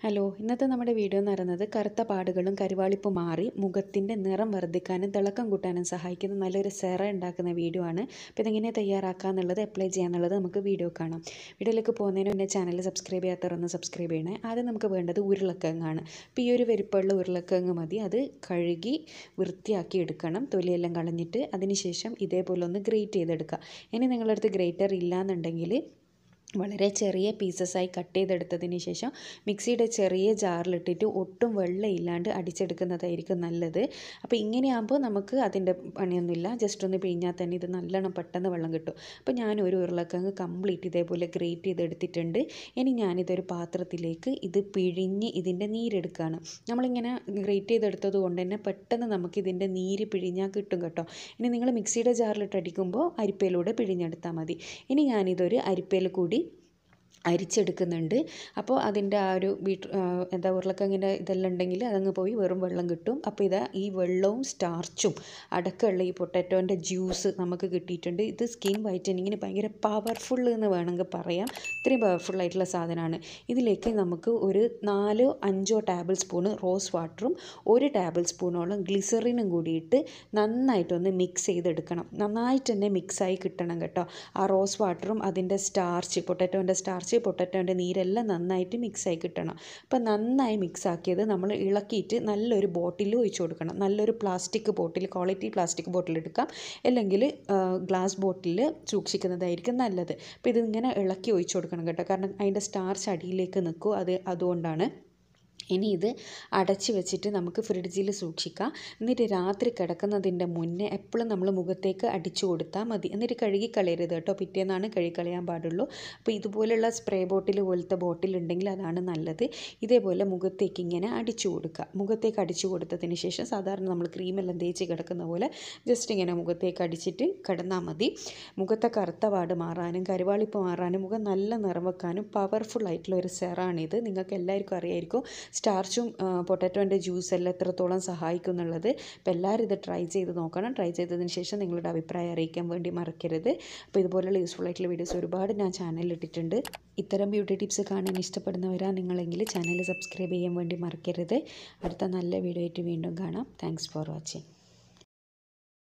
Hello, ഇന്നത്തെ നമ്മുടെ video എന്ന് പറയുന്നത് കറുത്ത പാടുകളും കരിവാളിപ്പും മാറി മുഖത്തിൻ്റെ നിറം വർദ്ധിക്കാനും തിളക്കം കൂട്ടാനും സഹായിക്കുന്ന നല്ലൊരു സെറം ഉണ്ടാക്കുന്ന വീഡിയോ ആണ്. അപ്പോൾ ഇതെങ്ങനെ തയ്യാറാക്കുക എന്നുള്ളത് അപ്ലൈ ചെയ്യാന്നുള്ളത് നമുക്ക് വീഡിയോ കാണാം. വീഡിയോയിലേക്ക് പോകുന്നതിന് മുന്നേ ചാനൽ സബ്സ്ക്രൈബ് ചെയ്യാത്തവരൊന്ന് സബ്സ്ക്രൈബ് ചെയ്യണേ. ആദ്യം നമുക്ക് വേണ്ടത് ഉരുളക്കിഴങ്ങാണ്. അപ്പോൾ ഈ ഒരു വലിപ്പമുള്ള ഉരുളക്കിഴങ്ങ് മതി. അത് കഴുകി വൃത്തിയാക്കി എടുക്കണം, തൊലിയെല്ലാം കളഞ്ഞിട്ട്. അതിനുശേഷം ഇതേപോലെ ഒന്ന് ഗ്രേറ്റ് ചെയ്തെടുക്കുക. ഇനി നിങ്ങളുടെ അടുത്ത് ഗ്രേറ്റർ ഇല്ലയെന്നുണ്ടെങ്കിൽ വളരെ ചെറിയ പീസസായി കട്ട് ചെയ്തെടുത്തതിന് ശേഷം മിക്സിയുടെ ചെറിയ ജാറിലിട്ടിട്ട് ഒട്ടും വെള്ളമില്ലാണ്ട് അടിച്ചെടുക്കുന്നതായിരിക്കും നല്ലത്. അപ്പോൾ ഇങ്ങനെയാകുമ്പോൾ നമുക്ക് അതിൻ്റെ പണിയൊന്നുമില്ല, ജസ്റ്റ് ഒന്ന് പിഴിഞ്ഞാൽ തന്നെ ഇത് നല്ലോണം പെട്ടെന്ന് വെള്ളം കിട്ടും. അപ്പോൾ ഞാൻ ഒരു ഉരുളക്കിഴങ്ങ് കംപ്ലീറ്റ് ഇതേപോലെ ഗ്രേറ്റ് ചെയ്തെടുത്തിട്ടുണ്ട്. ഇനി ഞാനിതൊരു പാത്രത്തിലേക്ക് ഇത് പിഴിഞ്ഞ് ഇതിൻ്റെ നീരെടുക്കുകയാണ്. നമ്മളിങ്ങനെ ഗ്രേറ്റ് ചെയ്തെടുത്തത് കൊണ്ട് തന്നെ പെട്ടെന്ന് നമുക്ക് ഇതിൻ്റെ നീര് പിഴിഞ്ഞാൽ കിട്ടും കേട്ടോ. ഇനി നിങ്ങൾ മിക്സിയുടെ ജാറിലിട്ട് അടിക്കുമ്പോൾ അരിപ്പയിലൂടെ പിഴിഞ്ഞെടുത്താൽ മതി. ഇനി ഞാനിതൊരു അരിപ്പയിൽ കൂടി അരിച്ചെടുക്കുന്നുണ്ട്. അപ്പോൾ അതിൻ്റെ ആ ഒരു ഉരുളക്കിഴങ്ങിൻ്റെ ഇതെല്ലാം ഉണ്ടെങ്കിൽ അതങ്ങ് പോയി വെറും വെള്ളം കിട്ടും. അപ്പോൾ ഈ വെള്ളവും സ്റ്റാർച്ചും അടക്കമുള്ള ഈ പൊട്ടാറ്റോൻ്റെ ജ്യൂസ് നമുക്ക് കിട്ടിയിട്ടുണ്ട്. ഇത് സ്കിൻ വൈറ്റനിങ്ങിന് ഭയങ്കര പവർഫുൾ എന്ന് വേണമെങ്കിൽ പറയാം. ഇത്രയും പവർഫുള്ളായിട്ടുള്ള സാധനമാണ്. ഇതിലേക്ക് നമുക്ക് ഒരു 4-5 ടേബിൾ സ്പൂണ് റോസ് വാട്ടറും 1 ടേബിൾ സ്പൂണോളം ഗ്ലിസറിനും കൂടിയിട്ട് നന്നായിട്ടൊന്ന് മിക്സ് ചെയ്തെടുക്കണം. നന്നായിട്ട് തന്നെ മിക്സായി കിട്ടണം കേട്ടോ. ആ റോസ് വാട്ടറും അതിൻ്റെ സ്റ്റാർച്ച്, പൊട്ടാറ്റോൻ്റെ നീരെല്ലാം നന്നായിട്ട് മിക്സായി കിട്ടണം. അപ്പോൾ നന്നായി മിക്സാക്കിയത് നമ്മൾ ഇളക്കിയിട്ട് നല്ലൊരു ബോട്ടിൽ ഒഴിച്ചു കൊടുക്കണം. നല്ലൊരു plastic bottle, quality plastic bottle എടുക്കാം, അല്ലെങ്കിൽ ഗ്ലാസ് ബോട്ടിൽ സൂക്ഷിക്കുന്നതായിരിക്കും നല്ലത്. അപ്പോൾ ഇതിങ്ങനെ ഇളക്കി ഒഴിച്ചു കൊടുക്കണം കേട്ടോ, കാരണം അതിൻ്റെ സ്റ്റാർച്ച് അടിയിലേക്ക് നിൽക്കും. അതുകൊണ്ടാണ്. ഇനി ഇത് അടച്ച് വെച്ചിട്ട് നമുക്ക് ഫ്രിഡ്ജിൽ സൂക്ഷിക്കാം. എന്നിട്ട് രാത്രി കിടക്കുന്നതിൻ്റെ മുന്നേ എപ്പോഴും നമ്മൾ മുഖത്തേക്ക് അടിച്ചു കൊടുത്താൽ മതി. എന്നിട്ട് കഴുകിക്കളയരുത് കേട്ടോ, പിറ്റേന്നാണ് കഴുകിക്കളയാൻ പാടുള്ളൂ. അപ്പോൾ ഇതുപോലെയുള്ള സ്പ്രേ ബോട്ടിൽ പോലത്തെ ബോട്ടിലുണ്ടെങ്കിൽ അതാണ് നല്ലത്. ഇതേപോലെ മുഖത്തേക്ക് ഇങ്ങനെ അടിച്ചു കൊടുക്കുക. മുഖത്തേക്ക് അടിച്ചു കൊടുത്തതിന് ശേഷം സാധാരണ നമ്മൾ ക്രീമെല്ലാം തേച്ച് കിടക്കുന്ന പോലെ ജസ്റ്റ് ഇങ്ങനെ മുഖത്തേക്ക് അടിച്ചിട്ട് കിടന്നാൽ മതി. മുഖത്തെ കറുത്ത പാട് മാറാനും കരിവാളിപ്പ് മാറാനും മുഖം നല്ല നിറം വെക്കാനും പവർഫുൾ ആയിട്ടുള്ള ഒരു സെറാണിത്. നിങ്ങൾക്ക് എല്ലാവർക്കും അറിയായിരിക്കും സ്റ്റാർച്ചും പൊട്ടാറ്റോൻ്റെ ജ്യൂസെല്ലാം എത്രത്തോളം സഹായിക്കും എന്നുള്ളത്. അപ്പോൾ എല്ലാവരും ഇത് ട്രൈ ചെയ്ത് നോക്കണം. ട്രൈ ചെയ്തതിന് ശേഷം നിങ്ങളുടെ അഭിപ്രായം അറിയിക്കാൻ വേണ്ടി മറക്കരുത്. അപ്പോൾ ഇതുപോലെയുള്ള യൂസ്ഫുൾ ആയിട്ടുള്ള വീഡിയോസ് ഒരുപാട് ഞാൻ ചാനലിൽ ഇട്ടിട്ടുണ്ട്. ഇത്തരം ബ്യൂട്ടി ടിപ്സ് കാണാൻ ഇഷ്ടപ്പെടുന്നവരാ നിങ്ങളെങ്കിൽ ചാനൽ സബ്സ്ക്രൈബ് ചെയ്യാൻ വേണ്ടി മറക്കരുത്. അടുത്ത നല്ല വീഡിയോ ആയിട്ട് വീണ്ടും കാണാം. Thanks for watching.